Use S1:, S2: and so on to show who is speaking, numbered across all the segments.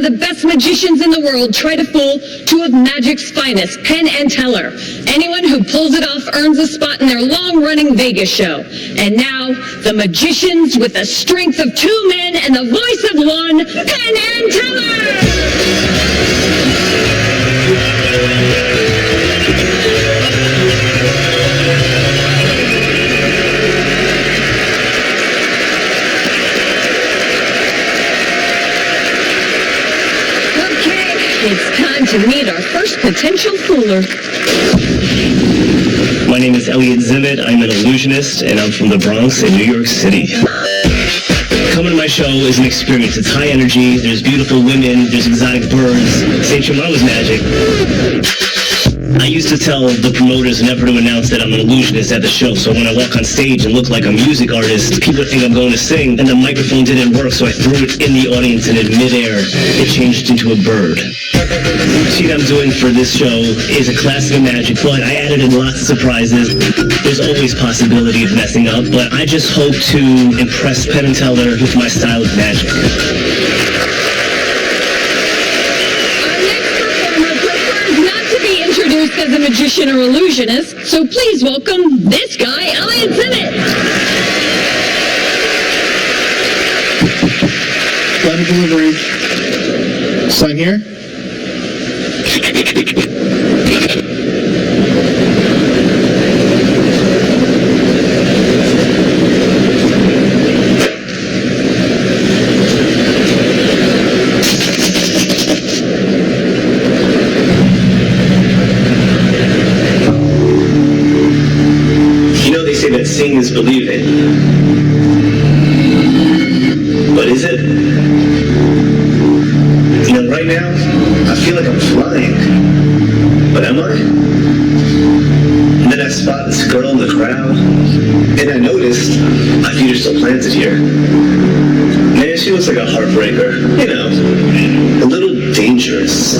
S1: the best magicians in the world try to fool two of magic's finest, Penn and Teller. Anyone who pulls it off earns a spot in their long-running Vegas show. And now, the magicians with the strength of two men and the voice of one, Penn and Teller! It's time to meet our first potential fooler.
S2: My name is Elliot Zimmett. I'm an illusionist, and I'm from the Bronx in New York City. Coming to my show is an experience. It's high energy, there's beautiful women, there's exotic birds. St. Germain magic. I used to tell the promoters never to announce that I'm an illusionist at the show, so when I walk on stage and look like a music artist, people think I'm going to sing, and the microphone didn't work, so I threw it in the audience, and in midair, it changed into a bird. The routine I'm doing for this show is a classic of magic, but I added in lots of surprises. There's always possibility of messing up, but I just hope to impress Penn and Teller with my style of magic.
S1: As a magician or illusionist, so please welcome this guy, Elliot Zimmett.
S3: Line of delivery. Sign here.
S2: That seeing is believing. But is it? You know, right now, I feel like I'm flying. But am I? And then I spot this girl in the crowd, and I noticed my feet are still planted here. Man, she looks like a heartbreaker. You know, a little dangerous.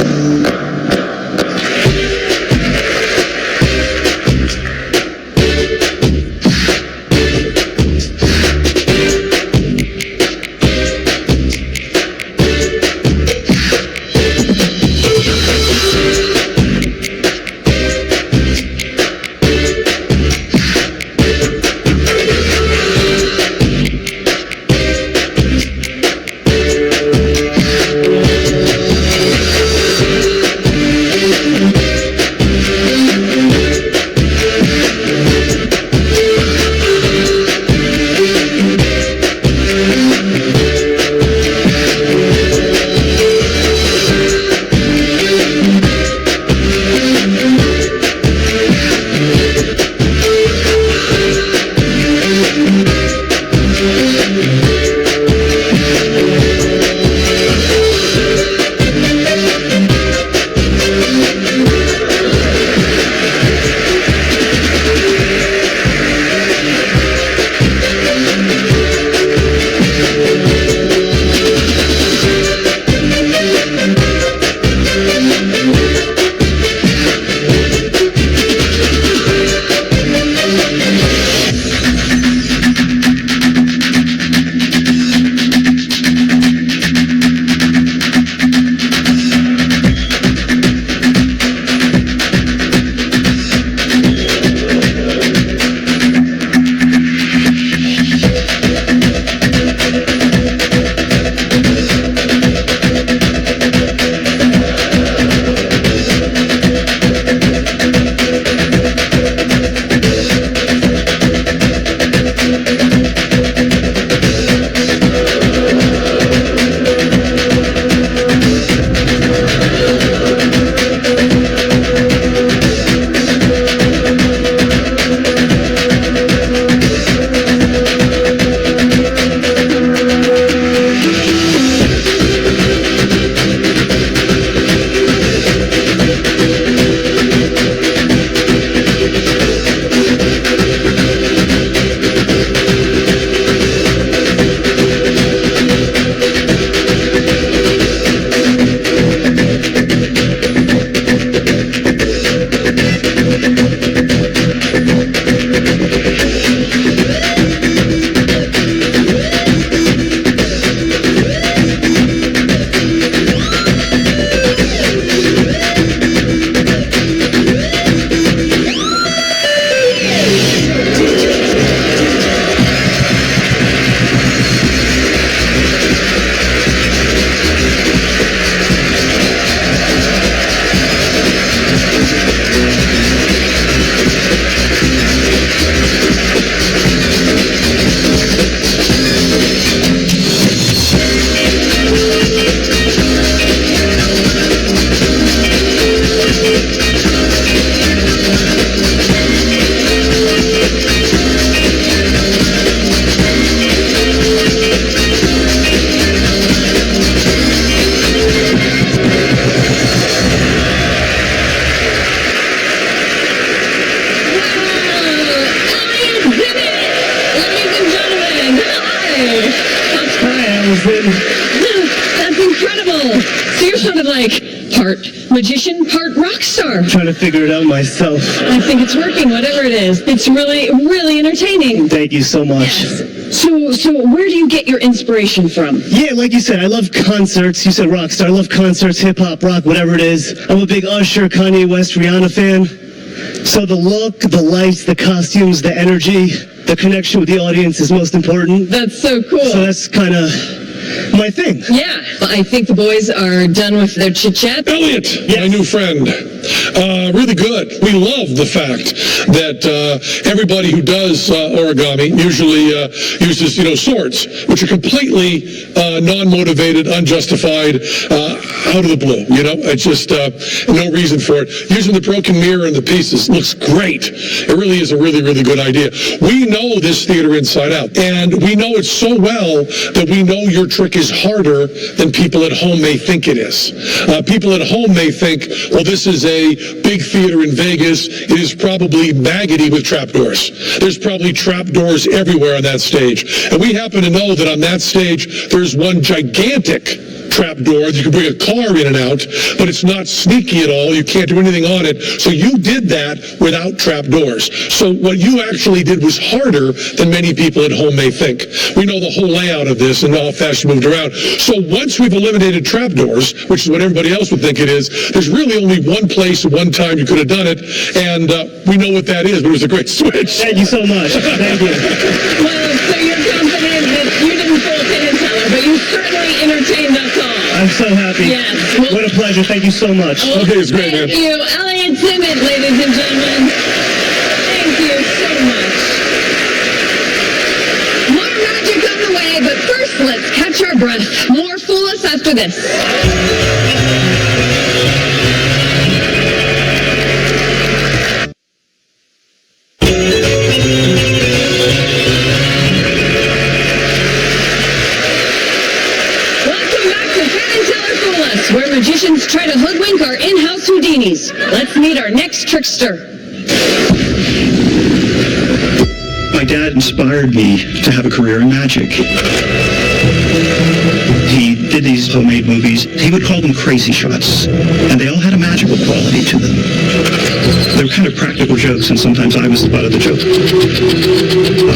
S2: Allison.
S1: That's incredible. So you're sort of like part magician, part rock star.
S2: Trying to figure it out myself.
S1: I think it's working, whatever it is. It's really, really entertaining.
S2: Thank you so much.
S1: Yes. So where do you get your inspiration from?
S2: Yeah, like you said, I love concerts. You said rock star. I love concerts, hip-hop, rock, whatever it is. I'm a big Usher, Kanye West, Rihanna fan. So the look, the lights, the costumes, the energy, the connection with the audience is most important.
S1: That's so cool.
S2: So that's kind of my thing.
S1: Yeah, I think the boys are done with their chit-chat.
S4: Elliot, my new friend, really good. We love the fact that everybody who does origami usually uses, swords, which are completely non-motivated, unjustified, out of the blue. It's just no reason for it. Using the broken mirror and the pieces looks great. It really is a really, really good idea. We know this theater inside out, and we know it so well that we know your trick is harder than people at home may think it is. People at home may think, well, this is a big theater in Vegas. It is probably maggoty with trapdoors. There's probably trapdoors everywhere on that stage. And we happen to know that on that stage, there's one gigantic trapdoor that you can bring a car in and out, but it's not sneaky at all. You can't do anything on it. So you did that without trapdoors. So what you actually did was harder than many people at home may think. We know the whole layout of this and how fast you moved around. So once we've eliminated trapdoors, which is what everybody else would think it is, there's really only one place at one time you could have done it, and we know what that is, but it was a great switch.
S2: Thank you so much. Thank you.
S1: Well, so you're confident that you didn't pull Penn and Teller, but you certainly entertained us all.
S2: I'm so happy.
S1: Yes. Well,
S2: what a pleasure. Thank you so much.
S1: well,
S4: Okay, it's great, man.
S1: Thank you, Elliot Zimmett, ladies and gentlemen. Thank you so much. More magic on the way, but first let's catch our breath. More Fool Us after this. Where magicians try to hoodwink our in-house Houdinis. Let's meet our next trickster.
S5: My dad inspired me to have a career in magic. He did these homemade movies. He would call them crazy shots, and they all had a magical quality to them. They were kind of practical jokes, and sometimes I was the butt of the joke.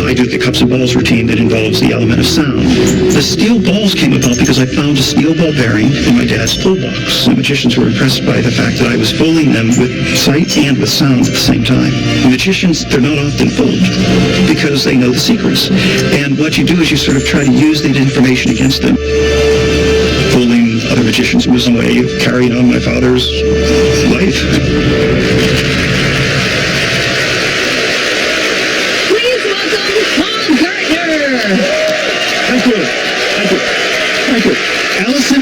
S5: I do the cups and balls routine that involves the element of sound. The steel balls came about because I found a steel ball bearing in my dad's toolbox. The magicians were impressed by the fact that I was fooling them with sight and with sound at the same time. The magicians, they're not often fooled because they know the secrets. And what you do is you sort of try to use that information against them. Fooling other magicians was a way of carrying on my father's life.
S1: Please welcome Paul Gertner.
S5: Thank you. Thank you. Thank you. Allison,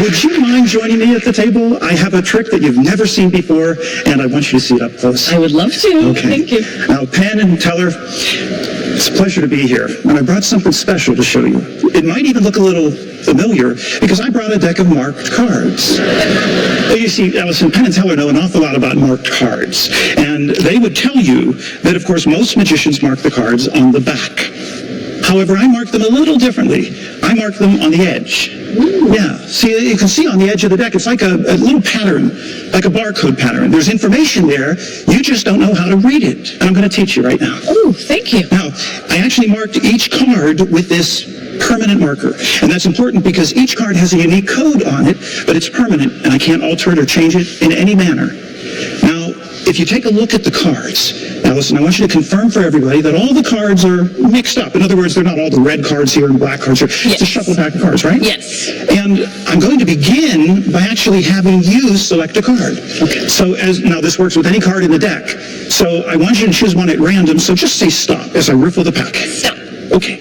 S5: would you mind joining me at the table? I have a trick that you've never seen before, and I want you to see it up close.
S1: I would love to.
S5: Okay.
S1: Thank you.
S5: Now, Penn and Teller, it's a pleasure to be here, and I brought something special to show you. It might even look a little familiar, because I brought a deck of marked cards. You see, Allison, Penn and Teller know an awful lot about marked cards, and they would tell you that, of course, most magicians mark the cards on the back. However, I mark them a little differently. I mark them on the edge. Yeah, see, you can see on the edge of the deck, it's like a little pattern, like a barcode pattern. There's information there, you just don't know how to read it. And I'm going to teach you right now.
S1: Oh, thank you.
S5: Now, I actually marked each card with this permanent marker. And that's important because each card has a unique code on it, but it's permanent, and I can't alter it or change it in any manner. Now, if you take a look at the cards, now listen, I want you to confirm for everybody that all the cards are mixed up. In other words, they're not all the red cards here and black cards here.
S1: Yes.
S5: It's a shuffle pack of cards, right?
S1: Yes.
S5: And I'm going to begin by actually having you select a card. Okay. So now this works with any card in the deck. So I want you to choose one at random, so just say stop as I riffle the pack.
S1: Stop.
S5: Okay.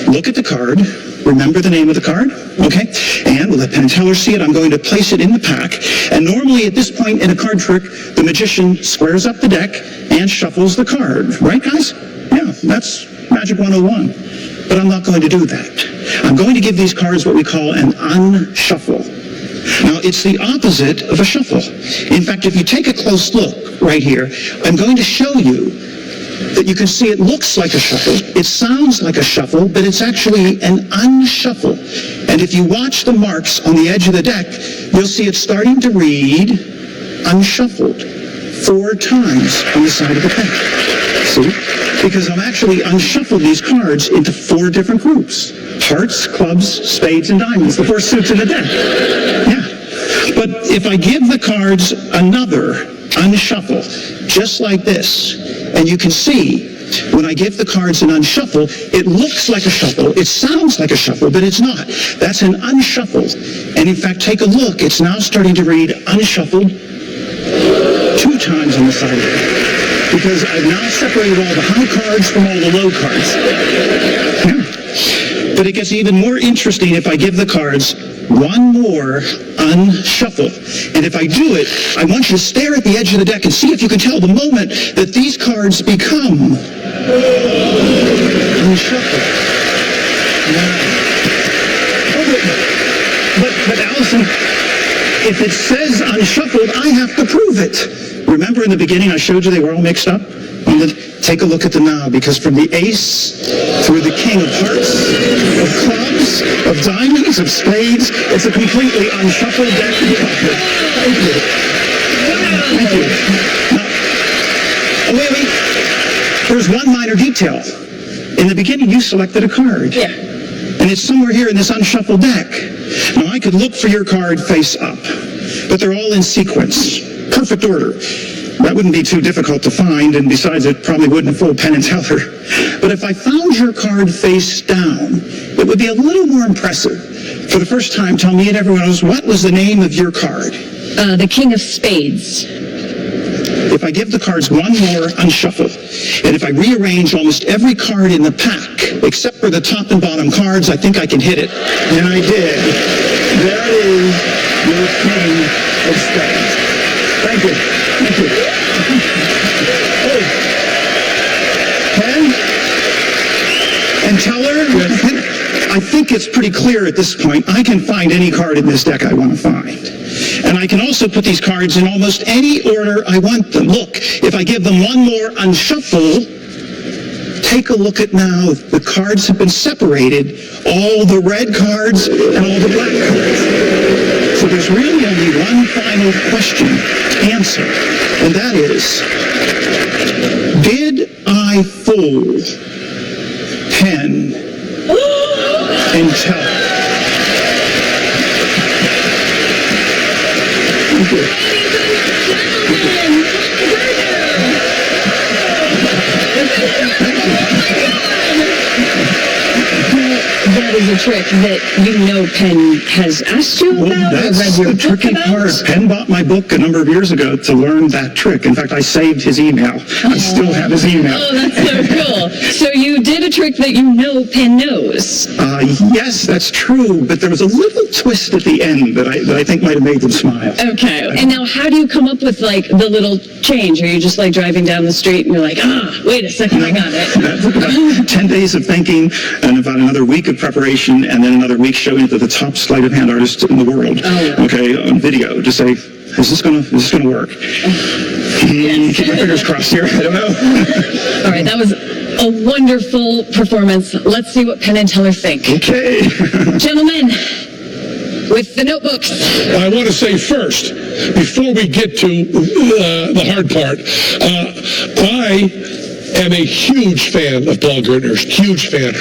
S5: Look at the card. Remember the name of the card. Okay. And we'll let Penn and Teller see it. I'm going to place it in the pack. And normally at this point in a card trick, the magician squares up the deck and shuffles the card. Right, guys? Yeah, that's Magic 101. But I'm not going to do that. I'm going to give these cards what we call an unshuffle. Now, it's the opposite of a shuffle. In fact, if you take a close look right here, I'm going to show you that you can see it looks like a shuffle, it sounds like a shuffle, but it's actually an unshuffle. And if you watch the marks on the edge of the deck, you'll see it's starting to read unshuffled 4 times on the side of the deck. See? Because I'm actually unshuffled these cards into 4 different groups. Hearts, clubs, spades, and diamonds, the 4 suits in the deck. Yeah. But if I give the cards another unshuffle, just like this, and you can see when I give the cards an unshuffle, it looks like a shuffle, it sounds like a shuffle, but it's not. That's an unshuffle. And in fact, take a look, it's now starting to read unshuffled 2 times on the side of it. Because I've now separated all the high cards from all the low cards. Yeah. But it gets even more interesting if I give the cards one more unshuffle. And if I do it, I want you to stare at the edge of the deck and see if you can tell the moment that these cards become unshuffled. But Allison, if it says unshuffled, I have to prove it. Remember in the beginning I showed you they were all mixed up? Take a look at them now, because from the ace through the king of hearts, of clubs, of diamonds, of spades, it's a completely unshuffled deck. Thank you. Thank you. Now, wait. There's one minor detail. In the beginning, you selected a card.
S1: Yeah.
S5: And it's somewhere here in this unshuffled deck. Now, I could look for your card face up, but they're all in sequence. Perfect order. That wouldn't be too difficult to find, and besides, it probably wouldn't fool Penn and Teller. But if I found your card face down, it would be a little more impressive. For the first time, tell me and everyone else, what was the name of your card?
S1: The king of spades.
S5: If I give the cards one more unshuffle, and if I rearrange almost every card in the pack, except for the top and bottom cards, I think I can hit it. And I did. There it is, your king of spades. Thank you. Thank you. Hey, Penn and Teller, I think it's pretty clear at this point. I can find any card in this deck I want to find. And I can also put these cards in almost any order I want them. Look, if I give them one more unshuffle, take a look at now. The cards have been separated. All the red cards and all the black cards. So there's really only one final question to answer, and that is, did I fool Penn and Teller? Thank you.
S1: That is a trick that you know Penn has asked you about,
S5: Well, that's
S1: or read your
S5: the tricky
S1: book
S5: part.
S1: about?
S5: Penn bought my book a number of years ago to learn that trick. In fact, I saved his email. I still have his email.
S1: Oh, that's so cool. So you did a trick that you know Penn knows.
S5: Yes, that's true, but there was a little twist at the end that I think might have made them smile.
S1: Okay. And now how do you come up with, like, the little change? Are you just, like, driving down the street and you're like, wait a second, I got it.
S5: That took about 10 days of thinking and about another week of preparation and then another week showing it to the top sleight of hand artist in the world, okay, on video to say, is this gonna work? Keep my fingers crossed here. I don't know.
S1: All right, that was a wonderful performance. Let's see what Penn and Teller think.
S5: Okay.
S1: Gentlemen, with the notebooks.
S4: I want to say first, before we get to the hard part, I am a huge fan of Paul Gertner's. Huge fan.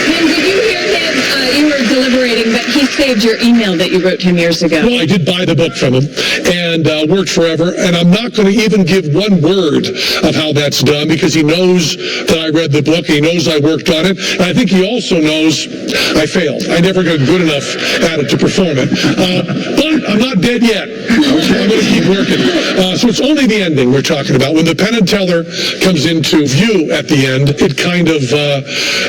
S1: Penn, did you hear him? You were deliberating, but he saved your email that you wrote him years ago.
S4: Well, I did buy the book from him and worked forever, and I'm not going to even give one word of how that's done because he knows that I read the book. He knows I worked on it. And I think he also knows I failed. I never got good enough at it to perform it. But I'm not dead yet. I'm going to keep working. So it's only the ending we're talking about. When the Penn and Teller comes into view at the end, it kind of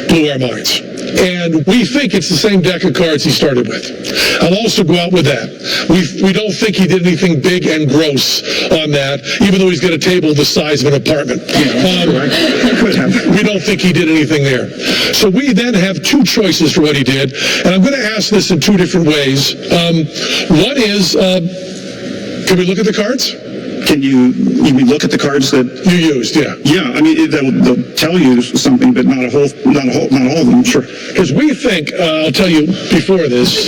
S4: blew our minds. And we think it's the same deck of cards he started with. I'll also go out with that. We don't think he did anything big and gross on that, even though he's got a table the size of an apartment. We don't think he did anything there. So we then have two choices for what he did, and I'm going to ask this in two different ways. One is, can we look at the cards?
S5: Can you look at the cards that
S4: You used, yeah.
S5: Yeah, I mean, they'll tell you something, but not all of them, sure.
S4: Because we think, I'll tell you before this,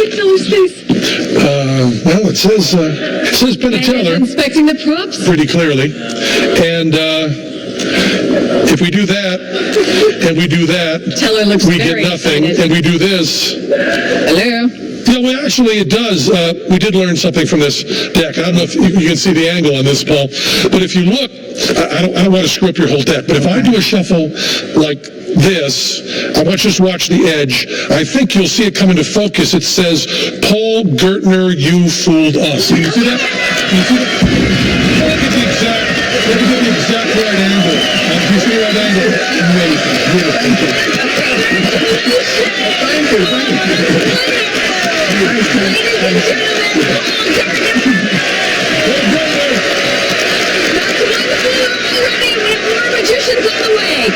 S4: well, it says Penn and Teller
S1: Inspecting the props?
S4: pretty clearly. And if we do that, and we do that,
S1: Teller looks
S4: we get
S1: very
S4: nothing,
S1: excited.
S4: and we do this.
S1: Hello?
S4: Yeah, well, actually, it does. We did learn something from this deck. I don't know if you can see the angle on this, Paul, but if you look, I don't want to screw up your whole deck, but if I do a shuffle like this, I want you to watch the edge. I think you'll see it come into focus. It says, Paul Gertner, you fooled us. You see that? You see that? Look at the exact right angle. You see the right angle? Amazing. Beautiful. Thank you.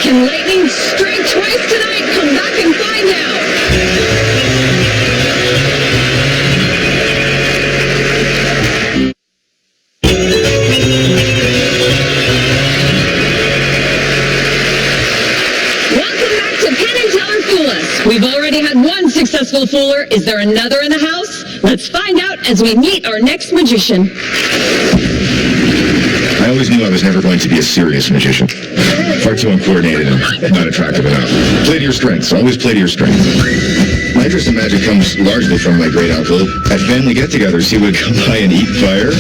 S1: Can lightning strike twice tonight? Come back and find out. Welcome back to Penn and Teller Fool Us. We've already had one successful fooler. Is there another in the house? Let's find out as we meet our next magician.
S6: I always knew I was never going to be a serious magician. Far too uncoordinated and not attractive enough. Play to your strengths. Always play to your strengths. My interest in magic comes largely from my great uncle. At family get-togethers, he would come by and eat fire.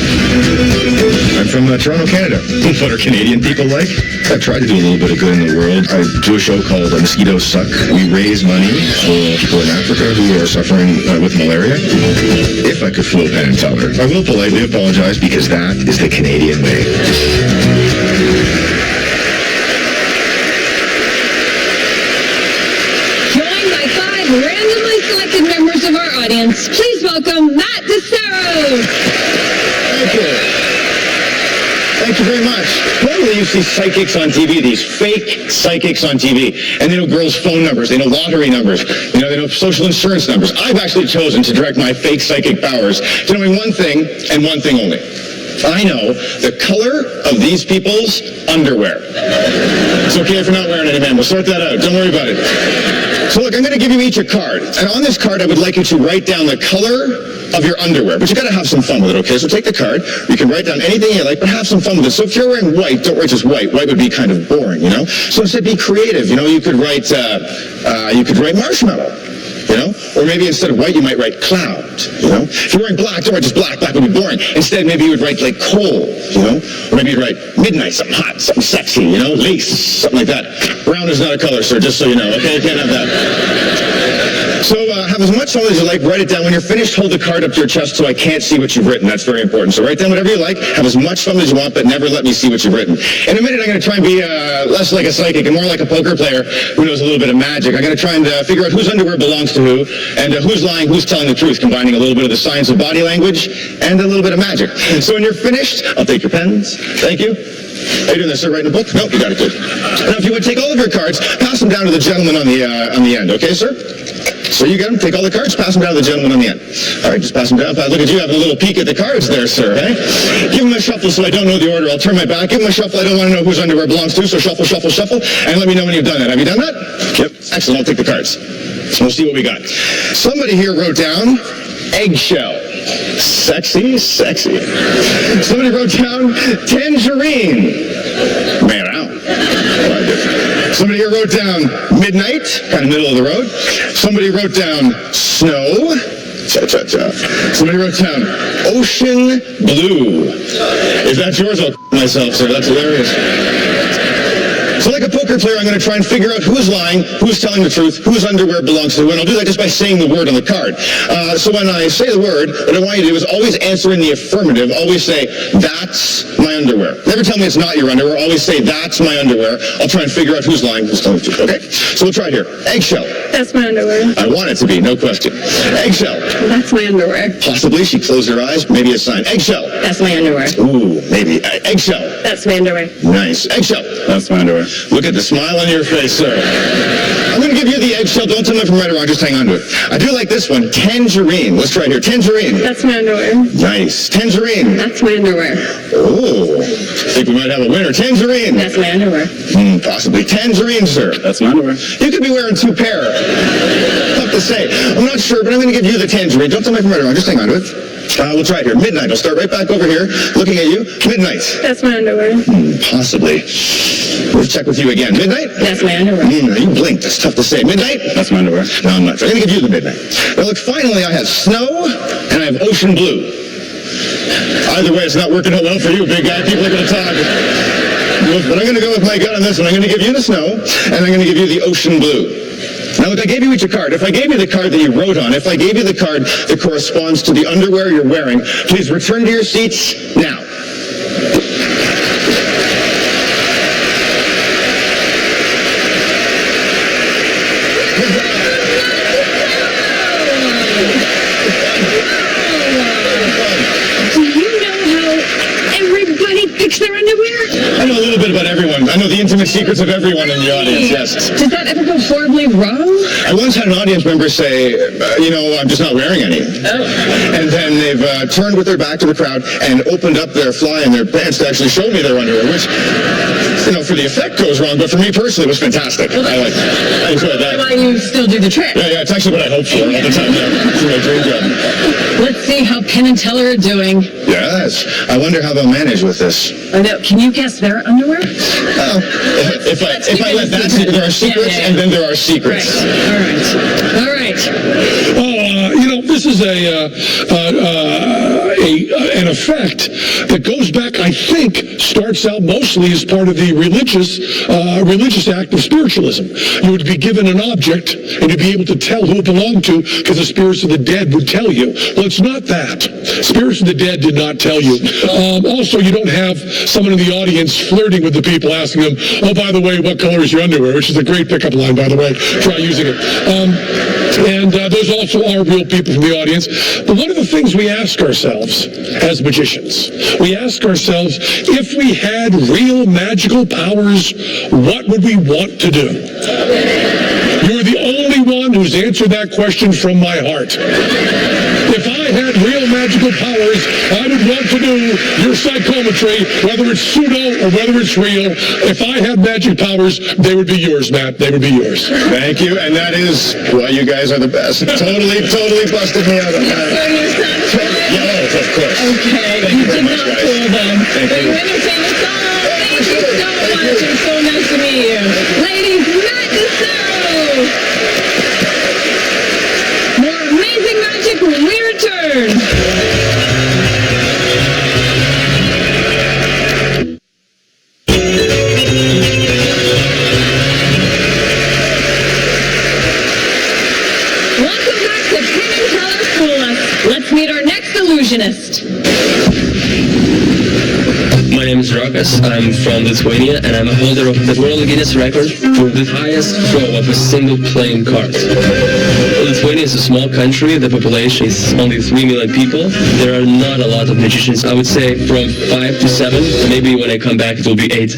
S6: I'm from Toronto, Canada. What are Canadian people like? I try to do a little bit of good in the world. I do a show called Mosquitoes Suck. We raise money for people in Africa who are suffering with malaria. If I could fool Penn and Teller, I will politely apologize because that is the Canadian way.
S1: Joined by 5 randomly selected members of our audience, please welcome Matt DeSero.
S6: Thank you. Thank you very much. Normally you see psychics on TV, these fake psychics on TV, and they know girls' phone numbers, they know lottery numbers, they know social insurance numbers. I've actually chosen to direct my fake psychic powers to knowing one thing and one thing only. I know the color of these people's underwear. It's okay if you're not wearing any, man. We'll sort that out. Don't worry about it. So look, I'm going to give you each a card. And on this card, I would like you to write down the color of your underwear. But you got to have some fun with it, okay? So take the card. You can write down anything you like, but have some fun with it. So if you're wearing white, don't write just white. White would be kind of boring, you know? So instead, be creative. You know, you could write marshmallow. You know? Or maybe instead of white, you might write cloud, you know? If you're wearing black, don't write just black. Black would be boring. Instead, maybe you would write like coal, you know? Or maybe you'd write midnight, something hot, something sexy, you know? Lace, something like that. Brown is not a color, sir, just so you know, okay? You can't have that. So have as much fun as you like. Write it down. When you're finished, hold the card up to your chest so I can't see what you've written. That's very important. So write down whatever you like. Have as much fun as you want, but never let me see what you've written. In a minute, I'm going to try and be less like a psychic and more like a poker player who knows a little bit of magic. I'm going to try and figure out whose underwear belongs to who, and who's lying, who's telling the truth, combining a little bit of the science of body language and a little bit of magic. So when you're finished, I'll take your pens. Thank you. Are you doing this, sir? Writing a book? No, you got it, good. Now, if you would take all of your cards, pass them down to the gentleman on the end, okay, sir? So you get them, take all the cards, pass them down to the gentleman on the end. All right, just pass them down. Look at you having a little peek at the cards there, sir, eh? Give them a shuffle so I don't know the order. I'll turn my back. Give them a shuffle. I don't want to know whose underwear belongs to, so shuffle, shuffle, shuffle, and let me know when you've done that. Have you done that? Yep. Excellent. I'll take the cards. So we'll see what we got. Somebody here wrote down eggshell. Sexy, sexy. Somebody wrote down tangerine. Man, ow. Somebody here wrote down midnight, kind of middle of the road. Somebody wrote down snow. Cha-cha-cha. Somebody wrote down ocean blue. If that's yours, I'll myself, sir. That's hilarious. So like a poker player, I'm going to try and figure out who's lying, who's telling the truth, whose underwear belongs to who, and I'll do that just by saying the word on the card. So when I say the word, what I want you to do is always answer in the affirmative. Always say, that's my underwear. Never tell me it's not your underwear. Always say, that's my underwear. I'll try and figure out who's lying, who's telling the truth. Okay? So we'll try it here. Eggshell.
S7: That's my underwear.
S6: I want it to be, no question. Eggshell.
S7: That's my underwear.
S6: Possibly. She closed her eyes. Maybe a sign. Eggshell.
S7: That's my underwear.
S6: Ooh, maybe. Eggshell.
S7: That's my underwear.
S6: Nice. Eggshell.
S5: That's my underwear.
S6: Look at the smile on your face, sir. I'm going to give give you the eggshell. Don't tell me from right or wrong. Just hang on to it. I do like this one. Tangerine. Let's try it here. Tangerine.
S7: That's my underwear.
S6: Nice. Tangerine.
S7: That's my underwear.
S6: Oh, I think we might have a winner. Tangerine.
S7: That's my underwear.
S6: Possibly. Tangerine, sir.
S5: That's my underwear.
S6: You could be wearing 2 pair. Tough to say. I'm not sure, but I'm going to give you the tangerine. Don't tell me from right or wrong. Just hang on to it. We'll try it here. Midnight. I'll start right back over here, looking at you. Midnight.
S7: That's my underwear.
S6: Possibly. We'll check with you again. Midnight?
S7: That's my underwear.
S6: You blinked. That's tough to say. Midnight?
S5: That's my underwear.
S6: No, I'm not sure. I'm going to give you the midnight. Now, look, finally, I have snow, and I have ocean blue. Either way, it's not working out well for you, big guy. People are going to talk. But I'm going to go with my gut on this one. I'm going to give you the snow, and I'm going to give you the ocean blue. Now, look, I gave you each a card. If I gave you the card that you wrote on, if I gave you the card that corresponds to the underwear you're wearing, please return to your seats now.
S1: Do you know how everybody picks their underwear?
S6: I know a little bit about everyone. I know the intimate secrets of everyone in the audience, yes.
S1: Does that ever go horribly wrong?
S6: I once had an audience member say, I'm just not wearing any. And then they've turned with their back to the crowd and opened up their fly in their pants to actually show me their underwear, which, for the effect goes wrong, but for me personally, it was fantastic. I enjoyed that.
S1: Why you still do the trick?
S6: Yeah, it's actually what I hoped for at the time. Yeah, it's my dream job.
S1: Let's see how Penn and Teller are doing.
S6: Yes. I wonder how they'll manage with this.
S1: I know. Can you guess their underwear?
S6: If I let that secret, there are secrets, and then there are secrets.
S1: All right.
S4: This is an effect that goes back, I think, starts out mostly as part of the religious act of spiritualism. You would be given an object, and you'd be able to tell who it belonged to, because the spirits of the dead would tell you. Well, it's not that. Spirits of the dead did not tell you. Also, you don't have someone in the audience flirting with the people, asking them, oh, by the way, what color is your underwear? Which is a great pickup line, by the way. Try using it. And those also are real people from the audience. But one of the things we ask ourselves as magicians, we ask ourselves, if we had real magical powers, what would we want to do? You're the only one who's answered that question from my heart. If I had real magical powers, I would want to do your psychometry, whether it's pseudo or whether it's real. If I had magic powers, they would be yours, Matt. They would be yours.
S6: Thank you, and that is why you guys are the best. Totally busted me out on that. Yes, of course.
S1: Okay.
S6: Thank you very much, guys.
S1: Fool them.
S6: Thank
S1: But
S6: you.
S1: you entertained us all. Thank you so much. It's so nice to meet you. Ladies, Matt DeSoe. More amazing magic when we return. Welcome back to Penn and Teller Fool Us. Let's meet our next illusionist.
S8: My name is Rokas. I'm from Lithuania, and I'm a holder of the World Guinness record for the highest throw of a single playing card. Lithuania is a small country. The population is only 3 million people. There are not a lot of magicians. I would say from 5 to 7. Maybe when I come back it will be 8.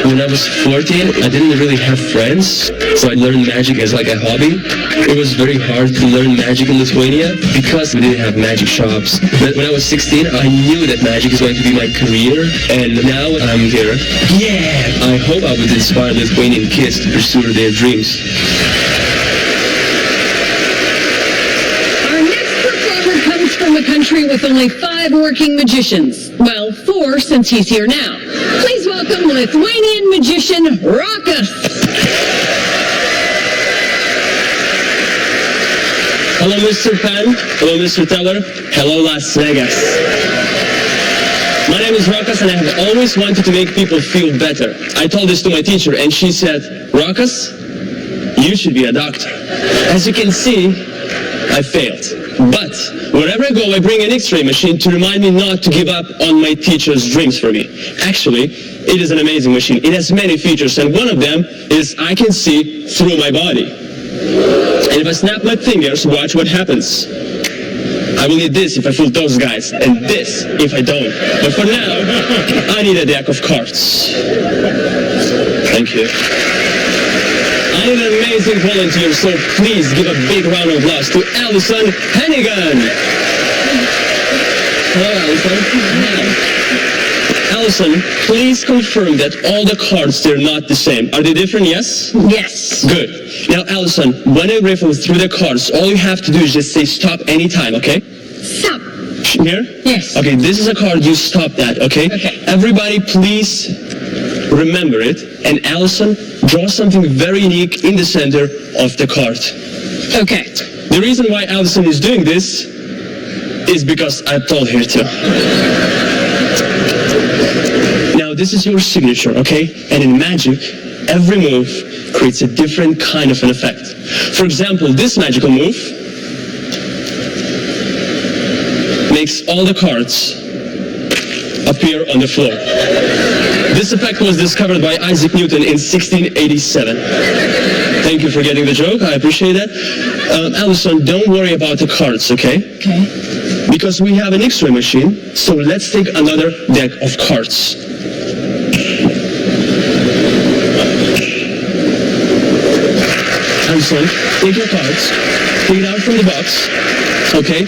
S8: When I was 14, I didn't really have friends, so I learned magic as like a hobby. It was very hard to learn magic in Lithuania because we didn't have magic shops. But when I was 16, I knew that magic is going to be my career, and now I'm here. Yeah! I hope I would inspire Lithuanian kids to pursue their dreams.
S1: Our next performer comes from a country with only 5 working magicians. Well, 4 since he's here now. Please welcome Lithuanian magician Rokas.
S8: Hello, Mr. Penn. Hello, Mr. Teller. Hello, Las Vegas. My name is Rokas, and I have always wanted to make people feel better. I told this to my teacher, and she said, Rokas, you should be a doctor. As you can see, I failed. But wherever I go, I bring an X-ray machine to remind me not to give up on my teacher's dreams for me. Actually, it is an amazing machine. It has many features, and one of them is I can see through my body. And if I snap my fingers, watch what happens. I will need this if I fool those guys, and this if I don't. But for now, I need a deck of cards. Thank you. I need an amazing volunteer, so please give a big round of applause to Alison Hennigan. Hello, Alison. Alison, please confirm that all the cards, they're not the same. Are they different, yes?
S1: Yes.
S8: Good. Now, Alison, when I riffle through the cards, all you have to do is just say stop anytime, okay?
S1: Stop.
S8: Here?
S1: Yes.
S8: Okay, this is a card, you stop that, okay?
S1: Okay.
S8: Everybody, please remember it. And Alison, draw something very unique in the center of the card.
S1: Okay.
S8: The reason why Alison is doing this is because I told her to. Now, this is your signature, okay? And in magic, every move creates a different kind of an effect. For example, this magical move makes all the cards appear on the floor. This effect was discovered by Isaac Newton in 1687. Thank you for getting the joke. I appreciate that. Alison, don't worry about the cards, okay?
S1: Okay.
S8: Because we have an X-ray machine, so let's take another deck of cards. Alison, take your cards, take it out from the box, okay?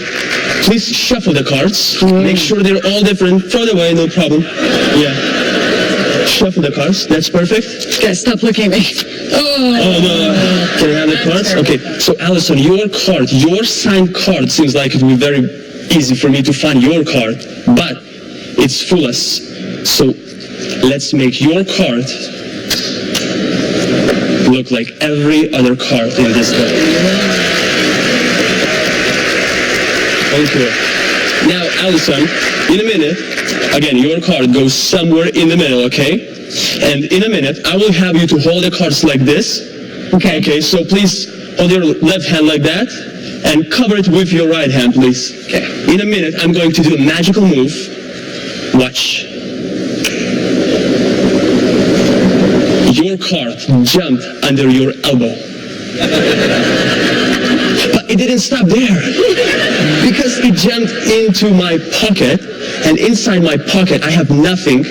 S8: Please shuffle the cards. Make sure they're all different. Throw them away, no problem. Yeah. Shuffle the cards. That's perfect.
S1: Guys, stop looking at me.
S8: Oh, no. Can I have the cards? Okay. So, Alison, your card, your signed card seems like it would be very easy for me to find your card, but it's foolish. So, let's make your card look like every other card in this deck. Thank you. Now, Alison, in a minute, again, your card goes somewhere in the middle, okay? And in a minute, I will have you to hold the cards like this.
S1: Okay.
S8: Okay, so please hold your left hand like that and cover it with your right hand, please. Okay. In a minute, I'm going to do a magical move. Watch. Your card jumped under your elbow. But it didn't stop there. Because it jumped into my pocket, and inside my pocket I have nothing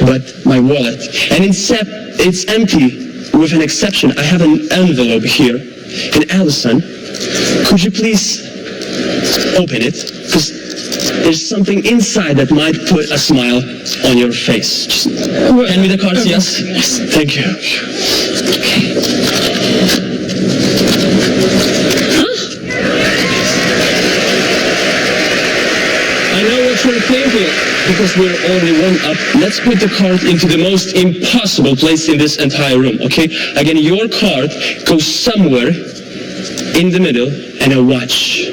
S8: but my wallet. And except it's empty, with an exception. I have an envelope here. And Alison, could you please open it? Because there's something inside that might put a smile on your face. Just hand me the cards, yes? Yes. Thank you. I know what you're thinking, because we're already warmed up. Let's put the card into the most impossible place in this entire room, okay? Again, your card goes somewhere in the middle, and a watch.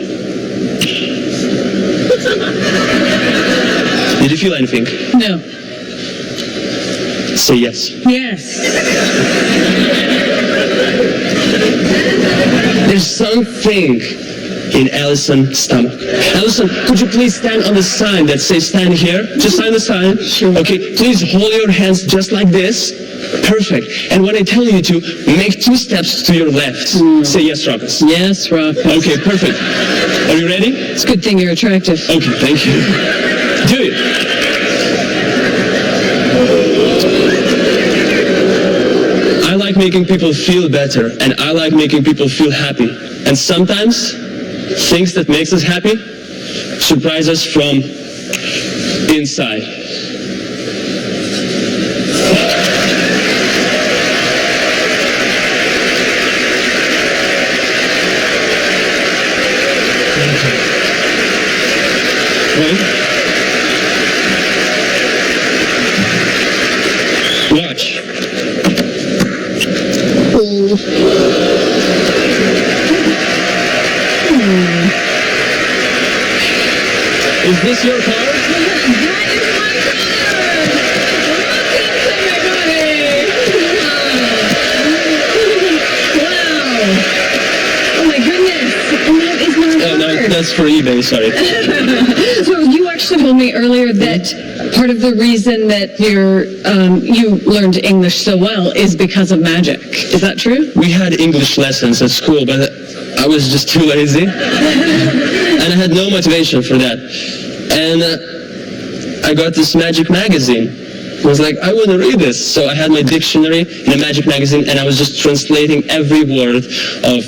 S8: Did you feel anything?
S1: No.
S8: Say yes.
S1: Yes.
S8: There's something in Alison's stomach. Alison, could you please stand on the sign that says stand here? Just sign the sign.
S1: Sure.
S8: Okay, please hold your hands just like this. Perfect. And when I tell you to, make 2 steps to your left. Say yes, Ruckus.
S1: Yes, Rock.
S8: Okay, perfect. Are you ready?
S1: It's a good thing you're attractive.
S8: Okay, thank you. Do it. I like making people feel better, and I like making people feel happy. And sometimes, things that makes us happy surprise us from inside. Watch. Is this your card?
S1: That is my card! Wow! Oh my goodness! And that is my card!
S8: No, that's for eBay, sorry.
S1: So you actually told me earlier that part of the reason that you learned English so well is because of magic. Is that true?
S8: We had English lessons at school, but I was just too lazy. And I had no motivation for that. And I got this magic magazine. I was like, I want to read this. So I had my dictionary in a magic magazine, and I was just translating every word of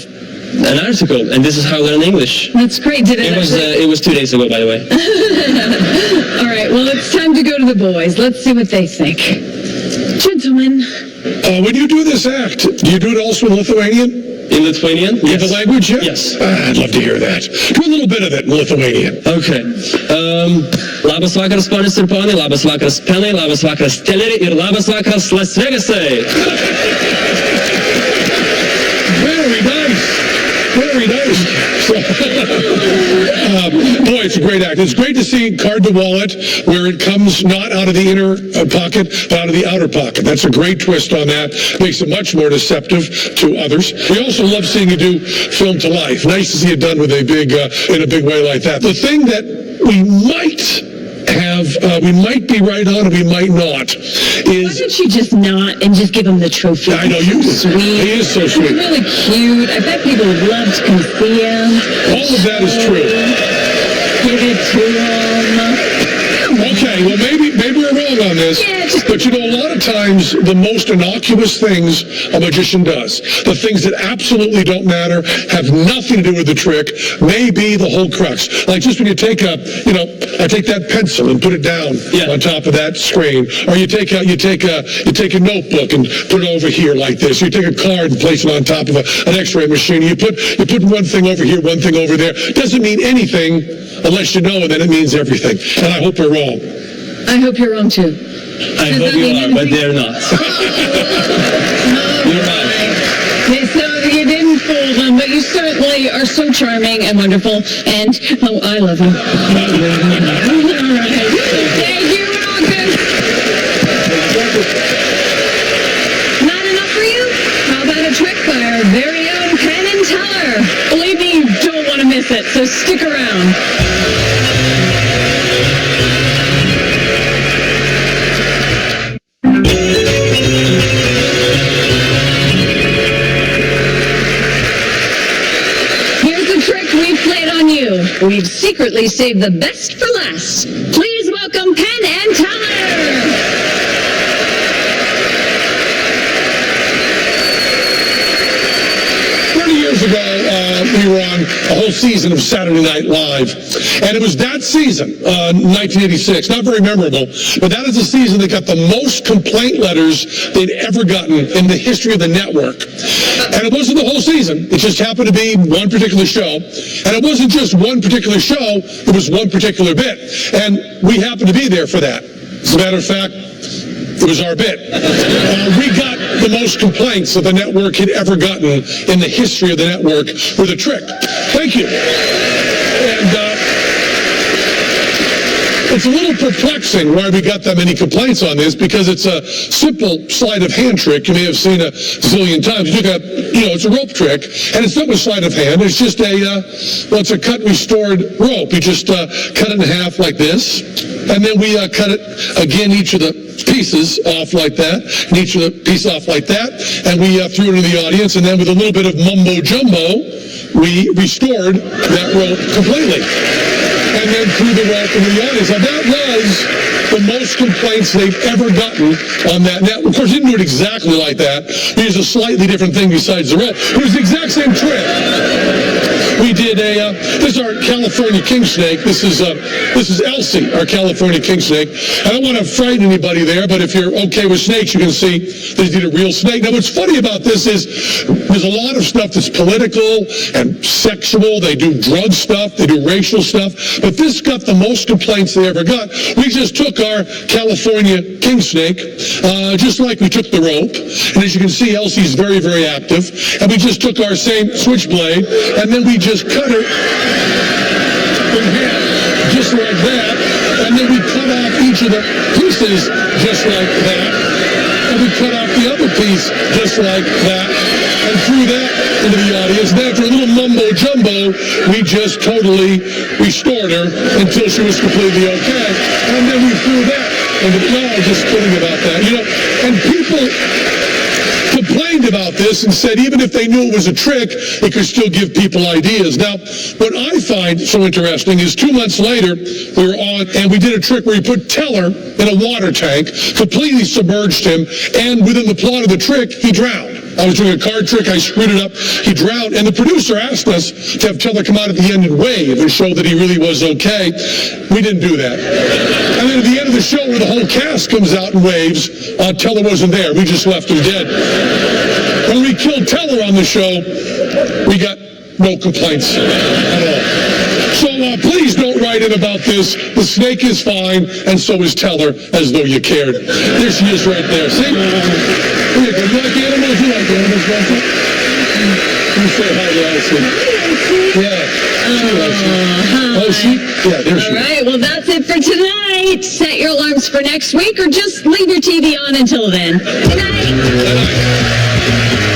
S8: an article, and this is how I learned English.
S1: That's great.
S8: It was 2 days ago, by the way.
S1: All right, well, it's time to go to the boys. Let's see what they think. Gentlemen.
S4: When you do this act, do you do it also in Lithuanian?
S8: In Lithuanian?
S4: In the language, yeah?
S8: Yes.
S4: I'd love to hear that. Do a little bit of it in Lithuanian.
S8: Okay. Labas vakaras, ponios ir ponai, labas vakaras, Penai, labas vakaras, Telleri, ir labas vakaras, Las Vegasai.
S4: Very nice. Very nice. Boy, it's a great act. It's great to see Card to Wallet, where it comes not out of the inner pocket, but out of the outer pocket. That's a great twist on that. Makes it much more deceptive to others. We also love seeing you do film to life. Nice to see it done with a big, in a big way like that. The thing that we might have, we might be right on and we might not,
S1: Why don't you just not and just give him the trophy?
S4: I know, you
S1: He's so sweet.
S4: He is so sweet.
S1: He's really cute. I bet people would love to come see him.
S4: All of that is true.
S1: Give it to him.
S4: Okay, well, maybe we're wrong on this, but you know, a lot of times the most innocuous things a magician does, the things that absolutely don't matter, have nothing to do with the trick, may be the whole crux. Like just when you take I take that pencil and put it down on top of that screen, or you take a notebook and put it over here like this. You take a card and place it on top of an X-ray machine. You put one thing over here, one thing over there. Doesn't mean anything unless you know, and then it means everything. And I hope we're wrong.
S1: I hope you're wrong too.
S8: I hope you are, but they're not. You're right.
S1: Okay, so you didn't fool them, but you certainly are so charming and wonderful, and I love you. All right. Thank you, Marcus. Not enough for you? How about a trick by our very own Penn and Teller? Believe me, you don't want to miss it, so stick around. We've secretly saved the best for last. Please welcome Penn and Teller.
S4: 30 years ago, we were on a whole season of Saturday Night Live, and it was that season, 1986, not very memorable, but that is the season that got the most complaint letters they'd ever gotten in the history of the network. And it wasn't the whole season, it just happened to be one particular show, and it wasn't just one particular show, it was one particular bit, and we happened to be there for that. As a matter of fact, it was our bit. We got the most complaints that the network had ever gotten in the history of the network with a trick. Thank you. And it's a little perplexing why we got that many complaints on this, because it's a simple sleight of hand trick you may have seen a zillion times. You took it's a rope trick, and it's not a sleight of hand. It's just it's a cut restored rope. You just cut it in half like this, and then we cut it again, each of the pieces off like that, and each of the piece off like that, and we threw it into the audience, and then with a little bit of mumbo jumbo, we restored that rope completely. And then threw the rope into the audience. Now that was the most complaints they've ever gotten on that network. Of course, we didn't do it exactly like that. We used a slightly different thing besides the rope. It was the exact same trick. We did this is our California king snake. This is Elsie, our California king snake. I don't want to frighten anybody there, but if you're okay with snakes, you can see that he did a real snake. Now, what's funny about this is there's a lot of stuff that's political and sexual. They do drug stuff. They do racial stuff. But this got the most complaints they ever got. We just took our California king snake, just like we took the rope. And as you can see, Elsie's very, very active. And we just took our same switchblade, and then we just cut it in half, just like that. And then we cut off each of the pieces just like that. And we cut off the other piece just like that. And threw that into the audience. And after a little mumbo jumbo, we just totally restored her until she was completely okay. And then we threw that into the, no, just kidding about that. And people complained about this and said even if they knew it was a trick, it could still give people ideas. Now, what I find so interesting is 2 months later, we were on, and we did a trick where we put Teller in a water tank, completely submerged him, and within the plot of the trick, he drowned. I was doing a card trick, I screwed it up, he drowned, and the producer asked us to have Teller come out at the end and wave and show that he really was okay. We didn't do that. And then at the end of the show where the whole cast comes out and waves, Teller wasn't there. We just left him dead. When we killed Teller on the show, we got no complaints at all. So please don't write in about this. The snake is fine, and so is Teller, as though you cared. There she is right there. See? You like animals? You like animals, Russell? You say hi to Allison. Yeah. She likes you. Oh, she? Yeah, there she is.
S1: All right, well, that's it for tonight. Set your alarms for next week, or just leave your TV on until then. Good night.
S4: Good night.